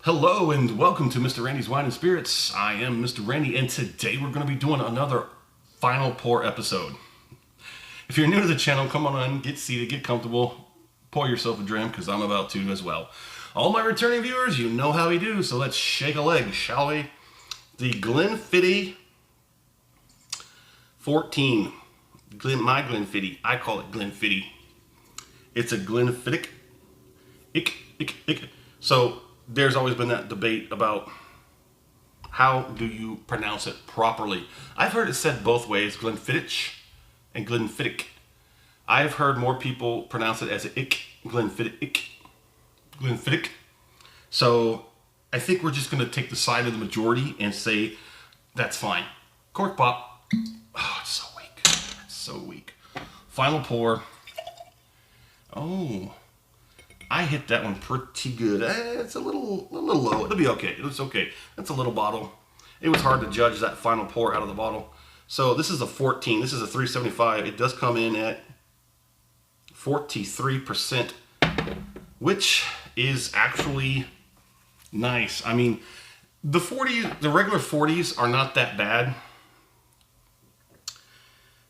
Hello and welcome to Mr. Randy's Wine and Spirits. I am Mr. Randy and today we're going to be doing another final pour episode. If you're new to the channel, come on in, get seated, get comfortable, pour yourself a drink because I'm about to as well. All my returning viewers, you know how we do, so let's shake a leg, shall we? The Glenfiddich 14. My Glenfiddich. I call it Glenfiddich. It's a Glenfiddich. So there's always been that debate about how do you pronounce it properly. I've heard it said both ways, Glenfiddich and Glenfiddich. I've heard more people pronounce it as a Glenfiddich. So I think we're just going to take the side of the majority and say that's fine. Cork pop. Oh, it's so weak. It's so weak. Final pour. Oh, I hit that one pretty good. It's a little low. It'll be okay. It's okay. That's a little bottle. It was hard to judge that final pour out of the bottle. So this is a 14. This is a 375. It does come in at 43%, which is actually nice. I mean, the regular 40s are not that bad.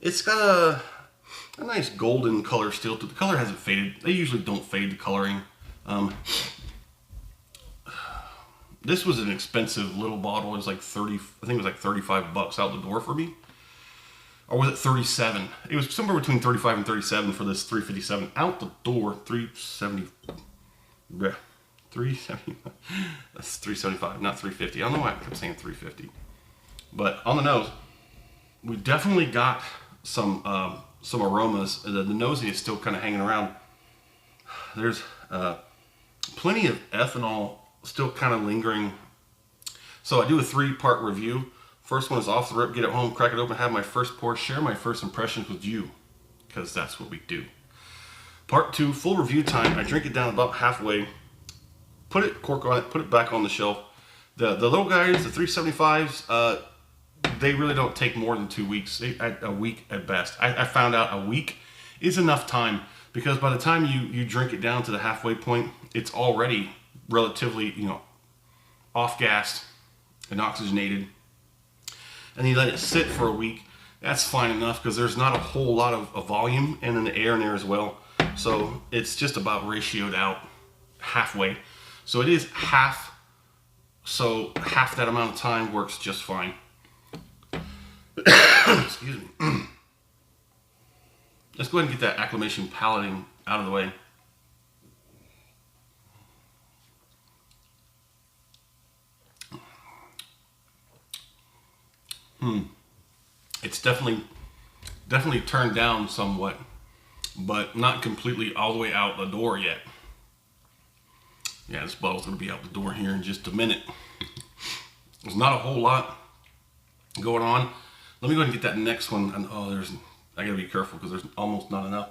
It's got a nice golden color still to it. The color hasn't faded. They usually don't fade the coloring. This was an expensive little bottle. It was like 30, I think it was like 35 bucks out the door for me. Or was it 37? It was somewhere between 35 and 37 for this 357. Out the door, 370. 370. That's 375, not 350. I don't know why I kept saying 350. But on the nose, we definitely got some aromas. The nosy is still kind of hanging around. There's plenty of ethanol still kind of lingering. So I do a 3-part review. First one is off the rip, get it home, crack it open, have my first pour, share my first impressions with you, because that's what we do. Part 2, full review time. I drink it down about halfway, put it, cork on it, put it back on the shelf. The little guys, the 375s, they really don't take more than 2 weeks, a week at best. I found out a week is enough time, because by the time you drink it down to the halfway point, it's already relatively, off-gassed and oxygenated. And you let it sit for a week, that's fine enough, because there's not a whole lot of volume and in the air in there as well. So it's just about ratioed out halfway. So it is half, so half that amount of time works just fine. Excuse me. Let's go ahead and get that acclimation palating out of the way. It's definitely turned down somewhat, but not completely all the way out the door yet. Yeah, this bottle's gonna be out the door here in just a minute. There's not a whole lot going on. Let me go ahead and get that next one. And I gotta be careful because there's almost not enough.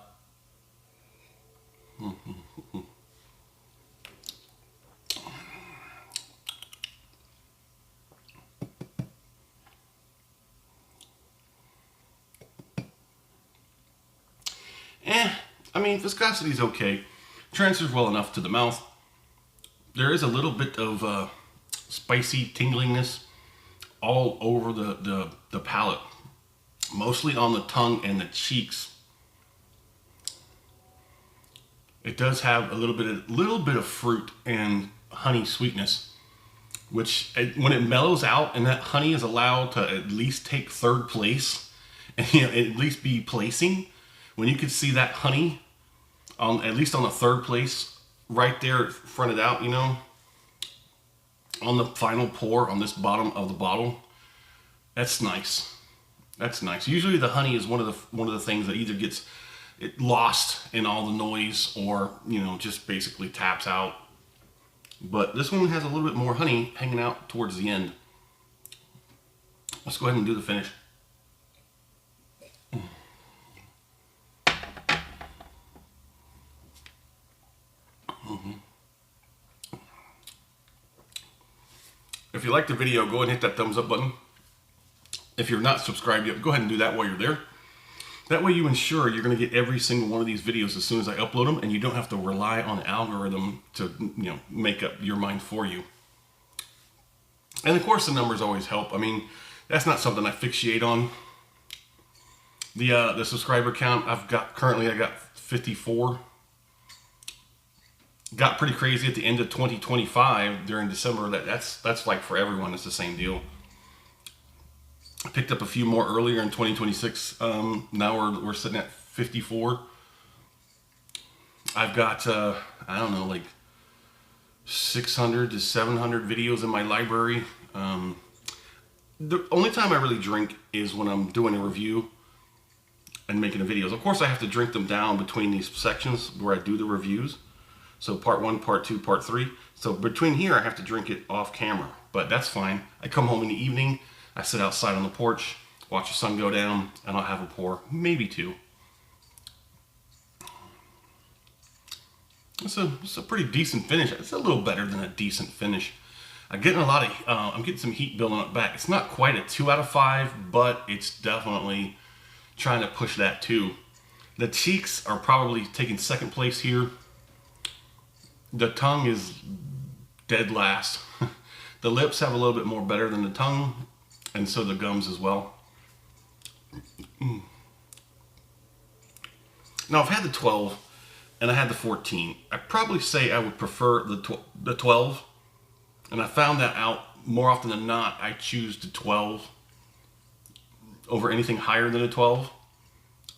I mean, viscosity's okay. Transfers well enough to the mouth. There is a little bit of spicy tingliness all over the palate, mostly on the tongue and the cheeks. It does have a little bit of fruit and honey sweetness, which when it mellows out and that honey is allowed to at least take third place and at least be placing, when you can see that honey at least on the third place right there fronted out, on the final pour on this bottom of the bottle, that's nice. That's nice. Usually the honey is one of the things that either gets lost in all the noise or just basically taps out. But this one has a little bit more honey hanging out towards the end. Let's go ahead and do the finish. If you like the video, go ahead and hit that thumbs up button. If you're not subscribed yet, go ahead and do that while you're there. That way you ensure you're going to get every single one of these videos as soon as I upload them, and you don't have to rely on the algorithm to make up your mind for you. And of course the numbers always help. I mean, that's not something I fixate on. The subscriber count currently I got 54. Got pretty crazy at the end of 2025 during December. That's like for everyone, it's the same deal. I picked up a few more earlier in 2026. Now we're sitting at 54. I've got I don't know, like 600 to 700 videos in my library. The only time I really drink is when I'm doing a review and making the videos. Of course, I have to drink them down between these sections where I do the reviews. So part 1, part 2, part 3. So between here, I have to drink it off camera, but that's fine. I come home in the evening, I sit outside on the porch, watch the sun go down, and I'll have a pour, maybe 2. It's a pretty decent finish. It's a little better than a decent finish. I'm getting I'm getting some heat building up back. It's not quite a 2 out of 5, but it's definitely trying to push that too. The cheeks are probably taking second place here. The tongue is dead last. The lips have a little bit more better than the tongue, and so the gums as well. Now I've had the 12 and I had the 14. I'd probably say I would prefer the 12, and I found that out more often than not. I choose the 12 over anything higher than a 12,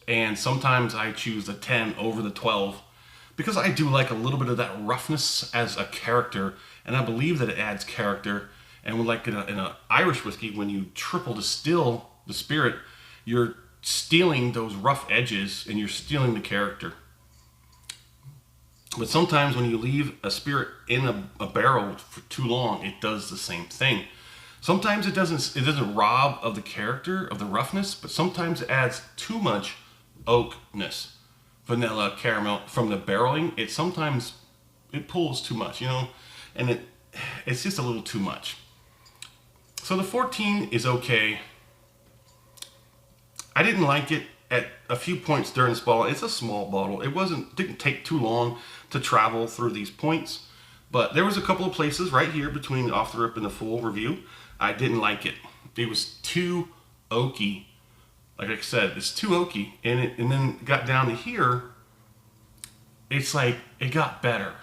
and sometimes I choose the 10 over the 12 because I do like a little bit of that roughness as a character, and I believe that it adds character. And when, like in an Irish whiskey, when you triple distill the spirit, you're stealing those rough edges and you're stealing the character. But sometimes when you leave a spirit in a barrel for too long, it does the same thing. Sometimes it doesn't rob of the character, of the roughness, but sometimes it adds too much oakness, vanilla, caramel from the barreling. Sometimes it pulls too much, you know, and it's just a little too much. So the 14 is okay. I didn't like it at a few points during this bottle. It's a small bottle. It didn't take too long to travel through these points, but there was a couple of places right here between off the rip and the full review. I didn't like it. It was too oaky. Like I said, it's too oaky, and then got down to here. It's like it got better.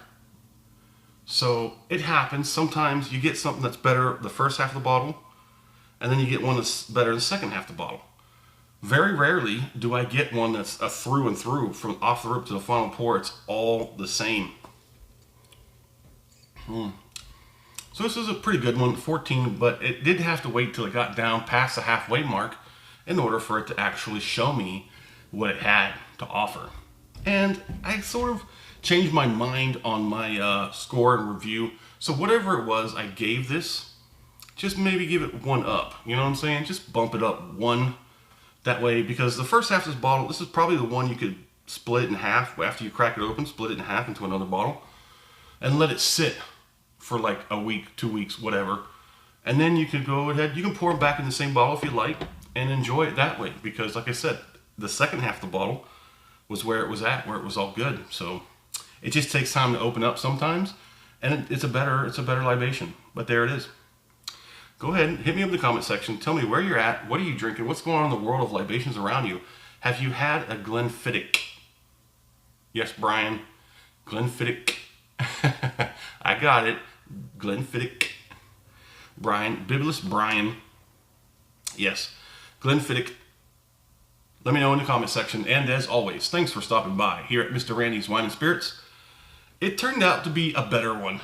So it happens. Sometimes you get something that's better the first half of the bottle, and then you get one that's better the second half of the bottle. Very rarely do I get one that's a through and through, from off the rip to the final pour. It's all the same. So this is a pretty good one, 14, but it did have to wait till it got down past the halfway mark in order for it to actually show me what it had to offer. And I sort of changed my mind on my score and review. So whatever it was I gave this, just maybe give it 1 up. You know what I'm saying? Just bump it up 1. That way, because the first half of this bottle, this is probably the one you could split in half after you crack it open, split it in half into another bottle, and let it sit for like a week, 2 weeks, whatever. And then you can go ahead, you can pour them back in the same bottle if you like, and enjoy it that way. Because like I said, the second half of the bottle was where it was at, where it was all good. So it just takes time to open up sometimes, and it's a better libation. But there it is. Go ahead and hit me up in the comment section. Tell me where you're at. What are you drinking? What's going on in the world of libations around you? Have you had a Glenfiddich? Yes, Brian. Glenfiddich. I got it. Glenfiddich. Brian. Bibulus Brian. Yes. Glenfiddich. Let me know in the comment section. And as always, thanks for stopping by here at Mr. Randy's Wine and Spirits. It turned out to be a better one.